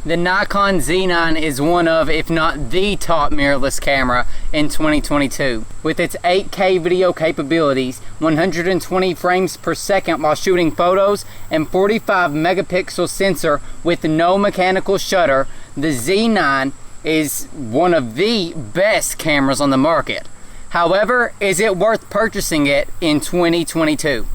The Nikon Z9 is one of, if not the top mirrorless camera in 2022. With its 8K video capabilities, 120 frames per second while shooting photos, and 45 megapixel sensor with no mechanical shutter, the Z9 is one of the best cameras on the market. However, is it worth purchasing it in 2022?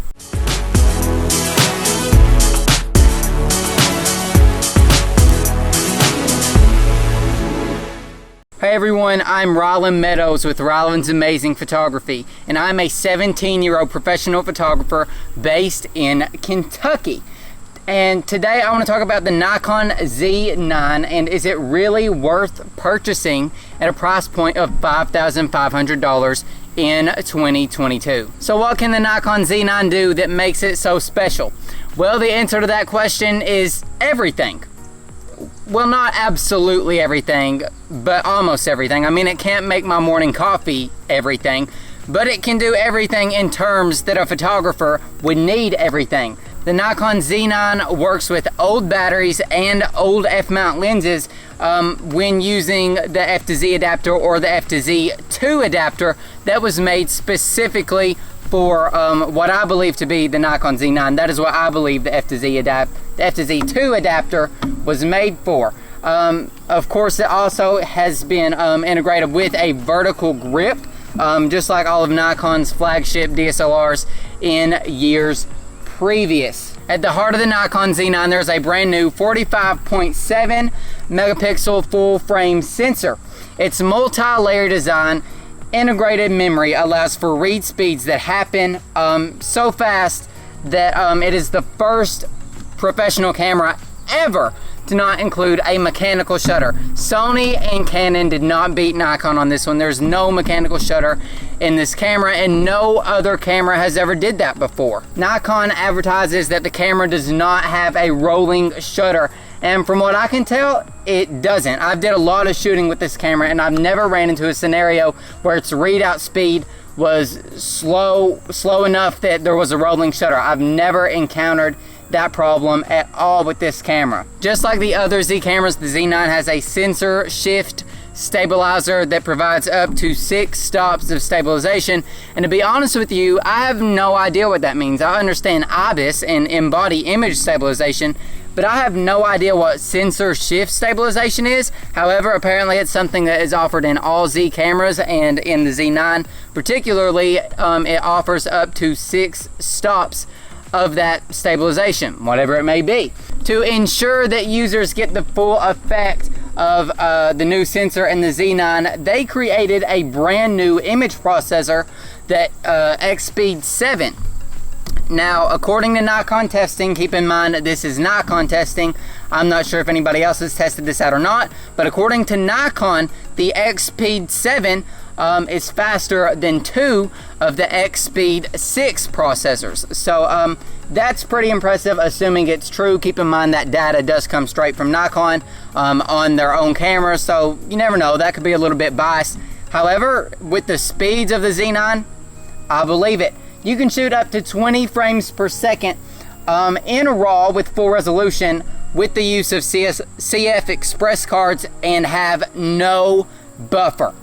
Hey everyone, I'm Rylan Meadows with Rylan's Amazing Photography, and I'm a 17-year-old professional photographer based in Kentucky. And today I want to talk about the Nikon Z9 and is it really worth purchasing at a price point of $5,500 in 2022. So what can the Nikon Z9 do that makes it so special? Well, the answer to that question is everything. Well, not absolutely everything, but almost everything. I mean, it can't make my morning coffee everything, but it can do everything in terms that a photographer would need everything. The Nikon Z9 works with old batteries and old f-mount lenses when using the F to Z adapter or the F to Z2 adapter that was made specifically for what I believe to be the Nikon Z9. That is what I believe the F to Z2 adapter was made for. Of course, it also has been integrated with a vertical grip, just like all of Nikon's flagship DSLRs in years previous. At the heart of the Nikon Z9, there's a brand new 45.7 megapixel full frame sensor. Its multi-layer design, integrated memory allows for read speeds that happen so fast that it is the first professional camera ever to not include a mechanical shutter. Sony and Canon did not beat Nikon on this one. There's no mechanical shutter in this camera and no other camera has ever did that before. Nikon advertises that the camera does not have a rolling shutter, and from what I can tell, it doesn't. I've did a lot of shooting with this camera and I've never ran into a scenario where its readout speed was slow enough that there was a rolling shutter. I've never encountered that problem at all with this camera. Just like the other Z cameras, the Z9 has a sensor shift stabilizer that provides up to 6 stops of stabilization, and to be honest with you, I have no idea what that means. I understand IBIS and in-body image stabilization, but I have no idea what sensor shift stabilization is. However, apparently it's something that is offered in all Z cameras, and in the Z9 particularly, it offers up to 6 stops of that stabilization, whatever it may be. To ensure that users get the full effect of the new sensor in the Z9, they created a brand new image processor, that XSpeed 7. Now, according to Nikon testing, keep in mind that this is Nikon testing. I'm not sure if anybody else has tested this out or not, but according to Nikon, the XSpeed 7 is faster than 2 of the XSpeed 6 processors. So that's pretty impressive, assuming it's true. Keep in mind that data does come straight from Nikon on their own cameras, so you never know, that could be a little bit biased. However, with the speeds of the Z9, I believe it. You can shoot up to 20 frames per second in RAW with full resolution with the use of CF Express cards and have no buffer.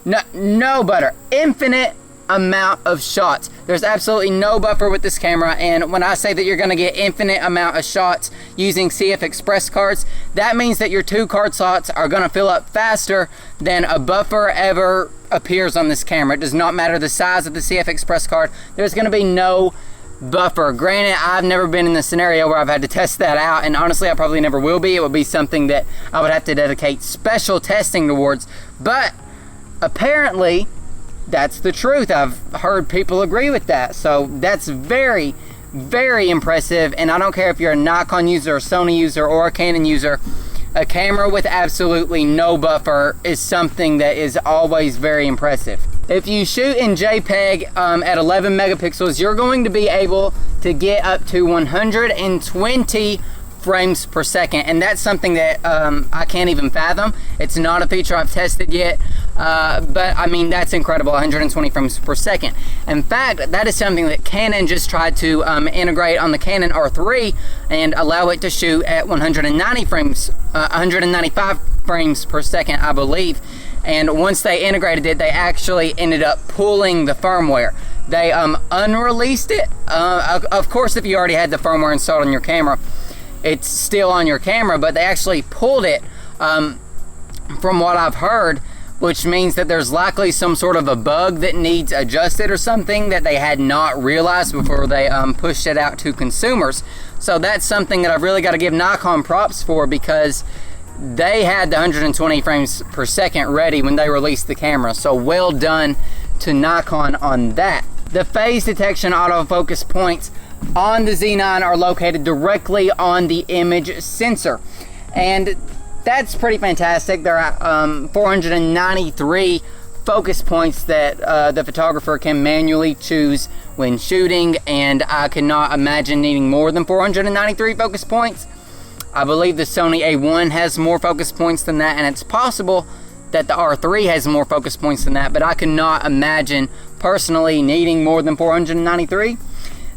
No butter. Infinite amount of shots. There's absolutely no buffer with this camera, and when I say that you're going to get infinite amount of shots using CF Express cards, that means that your 2 card slots are going to fill up faster than a buffer ever appears on this camera. It does not matter the size of the CF Express card. There's going to be no buffer. Granted, I've never been in the scenario where I've had to test that out, and honestly I probably never will be. It would be something that I would have to dedicate special testing towards, but apparently that's the truth. I've heard people agree with that, so that's very, very impressive. And I don't care if you're a Nikon user, a Sony user, or a Canon user, a camera with absolutely no buffer is something that is always very impressive. If you shoot in JPEG at 11 megapixels, you're going to be able to get up to 120 frames per second, and that's something that I can't even fathom. It's not a feature I've tested yet. but I mean, that's incredible, 120 frames per second. In fact, that is something that Canon just tried to integrate on the Canon R3 and allow it to shoot at 195 frames per second, I believe. And once they integrated it, they actually ended up pulling the firmware. They unreleased it. Of course, if you already had the firmware installed on your camera, it's still on your camera, but they actually pulled it from what I've heard, which means that there's likely some sort of a bug that needs adjusted or something that they had not realized before they pushed it out to consumers. So that's something that I've really got to give Nikon props for, because they had the 120 frames per second ready when they released the camera. So well done to Nikon on that. The phase detection autofocus points on the Z9 are located directly on the image sensor, and that's pretty fantastic. There are 493 focus points that the photographer can manually choose when shooting, and I cannot imagine needing more than 493 focus points. I believe the Sony A1 has more focus points than that, and it's possible that the R3 has more focus points than that, but I cannot imagine personally needing more than 493.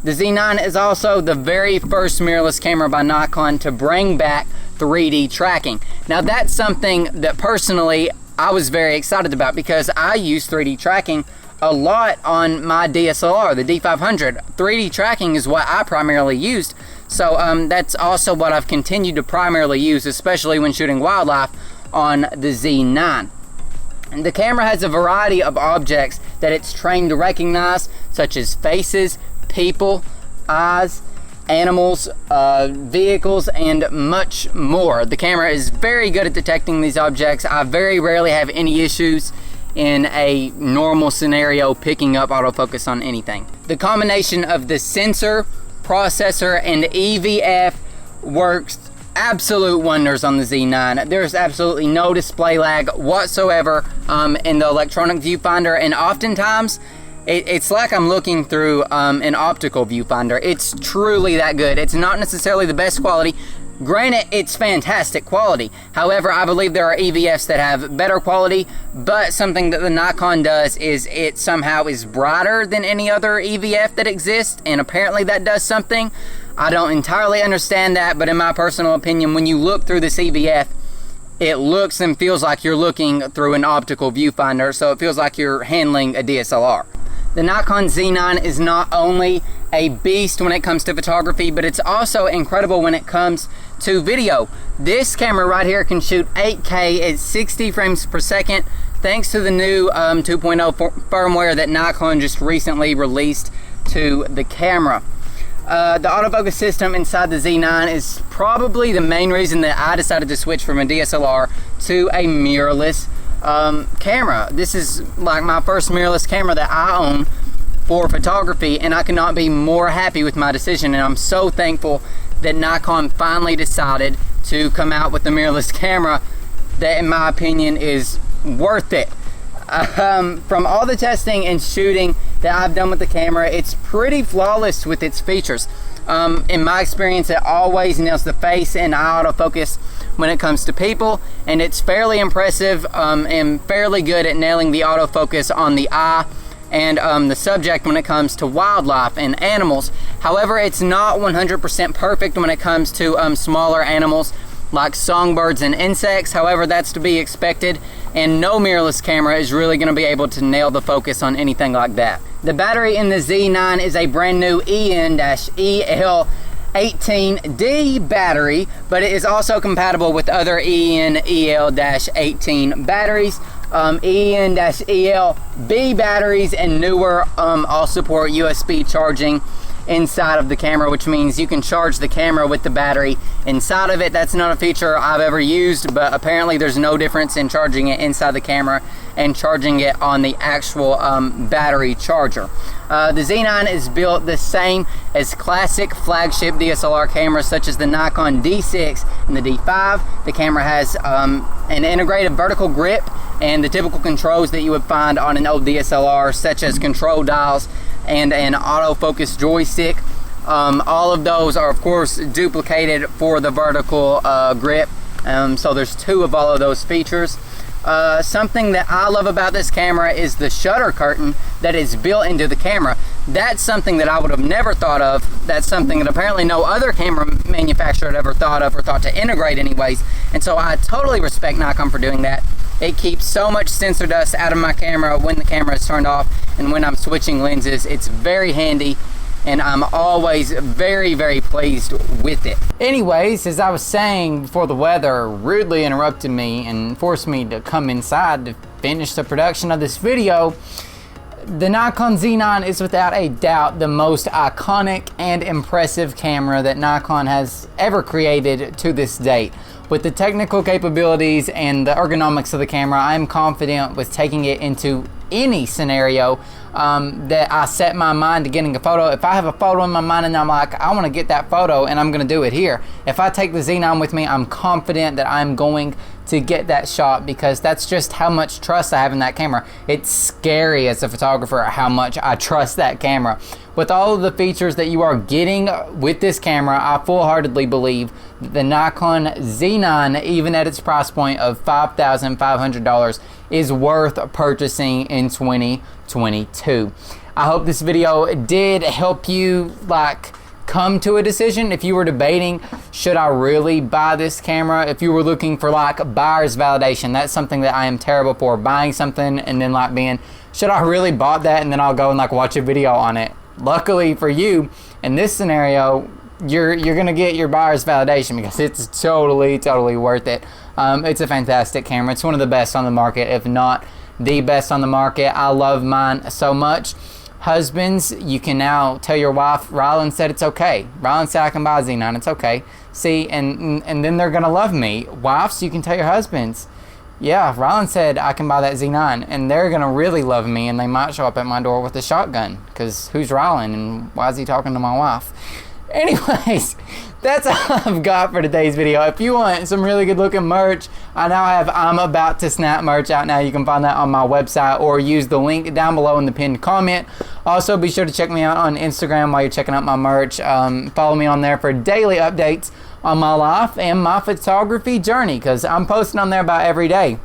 The Z9 is also the very first mirrorless camera by Nikon to bring back 3D tracking. Now that's something that personally I was very excited about, because I use 3D tracking a lot on my DSLR, the D500. 3D tracking is what I primarily used. So that's also what I've continued to primarily use, especially when shooting wildlife on the Z9. And the camera has a variety of objects that it's trained to recognize, such as faces, people, eyes, animals, vehicles, and much more. The camera is very good at detecting these objects. I very rarely have any issues in a normal scenario picking up autofocus on anything. The combination of the sensor, processor, and EVF works absolute wonders on the Z9. There's absolutely no display lag whatsoever in the electronic viewfinder, and oftentimes it's like I'm looking through an optical viewfinder. It's truly that good. It's not necessarily the best quality. Granted, it's fantastic quality. However, I believe there are EVFs that have better quality, but something that the Nikon does is it somehow is brighter than any other EVF that exists, and apparently that does something. I don't entirely understand that, but in my personal opinion, when you look through this EVF, it looks and feels like you're looking through an optical viewfinder, so it feels like you're handling a DSLR. The Nikon Z9 is not only a beast when it comes to photography, but it's also incredible when it comes to video. This camera right here can shoot 8K at 60 frames per second, thanks to the new 2.0 firmware that Nikon just recently released to the camera. The autofocus system inside the Z9 is probably the main reason that I decided to switch from a DSLR to a mirrorless camera. This is like my first mirrorless camera that I own for photography, and I cannot be more happy with my decision, and I'm so thankful that Nikon finally decided to come out with the mirrorless camera that, in my opinion, is worth it. From all the testing and shooting that I've done with the camera, it's pretty flawless with its features. In my experience, it always nails the face and eye autofocus when it comes to people, and it's fairly impressive and fairly good at nailing the autofocus on the eye and the subject when it comes to wildlife and animals. However, it's not 100% perfect when it comes to smaller animals like songbirds and insects. However, that's to be expected, and no mirrorless camera is really going to be able to nail the focus on anything like that. The battery in the Z9 is a brand new EN-EL18D battery, but it is also compatible with other EN-EL-18 batteries. EN-ELB batteries and newer all support USB charging inside of the camera, which means you can charge the camera with the battery inside of it. That's not a feature I've ever used, but apparently there's no difference in charging it inside the camera and charging it on the actual battery charger. The Z9 is built the same as classic flagship DSLR cameras such as the Nikon D6 and the D5. The camera has an integrated vertical grip and the typical controls that you would find on an old DSLR, such as control dials and an autofocus joystick. All of those are of course duplicated for the vertical grip, so there's two of all of those features. Something that I love about this camera is the shutter curtain that is built into the camera. That's something that I would have never thought of. That's something that apparently no other camera manufacturer had ever thought of or thought to integrate anyways. And so I totally respect Nikon for doing that. It keeps so much sensor dust out of my camera when the camera is turned off and when I'm switching lenses. It's very handy, and I'm always very, very pleased with it. Anyways, as I was saying before, the weather rudely interrupted me and forced me to come inside to finish the production of this video. The Nikon Z9 is without a doubt the most iconic and impressive camera that Nikon has ever created to this date. With the technical capabilities and the ergonomics of the camera, I'm confident with taking it into any scenario that I set my mind to getting a photo. If I have a photo in my mind and I'm like, I want to get that photo, and I'm going to do it here. If I take the Z9 with me, I'm confident that I'm going to get that shot, because that's just how much trust I have in that camera. It's scary as a photographer how much I trust that camera. With all of the features that you are getting with this camera, I full-heartedly believe that the Nikon Z9, even at its price point of $5,500, is worth purchasing in 2022. I hope this video did help you come to a decision. If you were debating, should I really buy this camera? If you were looking for buyer's validation, that's something that I am terrible for, buying something and then being, should I really bought that and then I'll go and watch a video on it. Luckily for you, in this scenario, you're gonna get your buyer's validation, because it's totally worth it. It's a fantastic camera. It's one of the best on the market, if not the best on the market. I love mine so much. Husbands, you can now tell your wife, Rylan said it's okay. Rylan said I can buy a Z9, it's okay. See, and then they're gonna love me. Wives, you can tell your husbands, yeah, Rylan said I can buy that Z9, and they're gonna really love me, and they might show up at my door with a shotgun, because who's Rylan and why is he talking to my wife? Anyways, that's all I've got for today's video. If you want some really good looking merch, I now have I'm About to Snap merch out now. You can find that on my website or use the link down below in the pinned comment. Also, be sure to check me out on Instagram while you're checking out my merch. Follow me on there for daily updates on my life and my photography journey, because I'm posting on there about every day.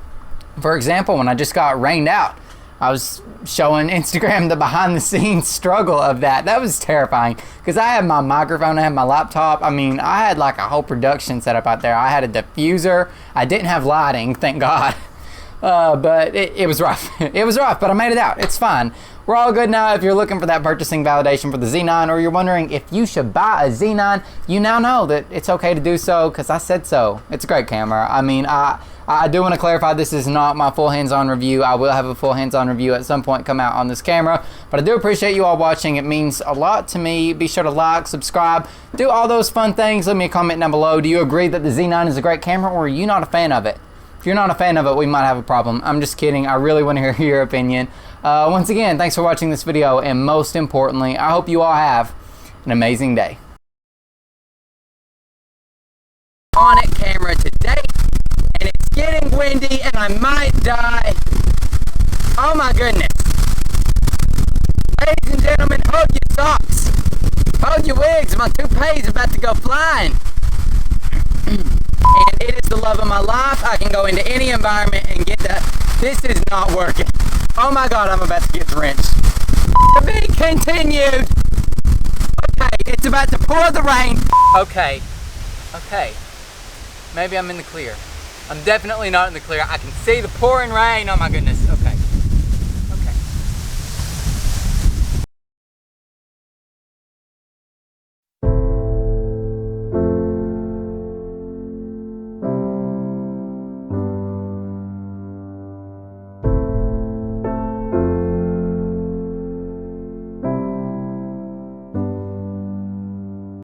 For example, when I just got rained out, I was showing Instagram the behind the scenes struggle of that. That was terrifying, because I had my microphone, I had my laptop. I mean, I had a whole production set up out there. I had a diffuser. I didn't have lighting, thank God. But it was rough. It was rough, but I made it out. It's fine. We're all good now. If you're looking for that purchasing validation for the Z9, or you're wondering if you should buy a Z9, you now know that it's okay to do so, because I said so. It's a great camera. I mean, I do want to clarify, this is not my full hands-on review. I will have a full hands-on review at some point come out on this camera, but I do appreciate you all watching. It means a lot to me. Be sure to like, subscribe, do all those fun things. Leave me a comment down below. Do you agree that the Z9 is a great camera, or are you not a fan of it? If you're not a fan of it, we might have a problem. I'm just kidding. I really want to hear your opinion. Once again, thanks for watching this video, and most importantly, I hope you all have an amazing day. On it camera today, and it's getting windy, and I might die. Oh my goodness. Ladies and gentlemen, hold your socks. Hold your wigs. My toupee is about to go flying. And it is the love of my life. I can go into any environment and get that. This is not working. Oh my God, I'm about to get drenched. To be continued. Okay, it's about to pour the rain. Okay. Maybe I'm in the clear. I'm definitely not in the clear. I can see the pouring rain. Oh my goodness.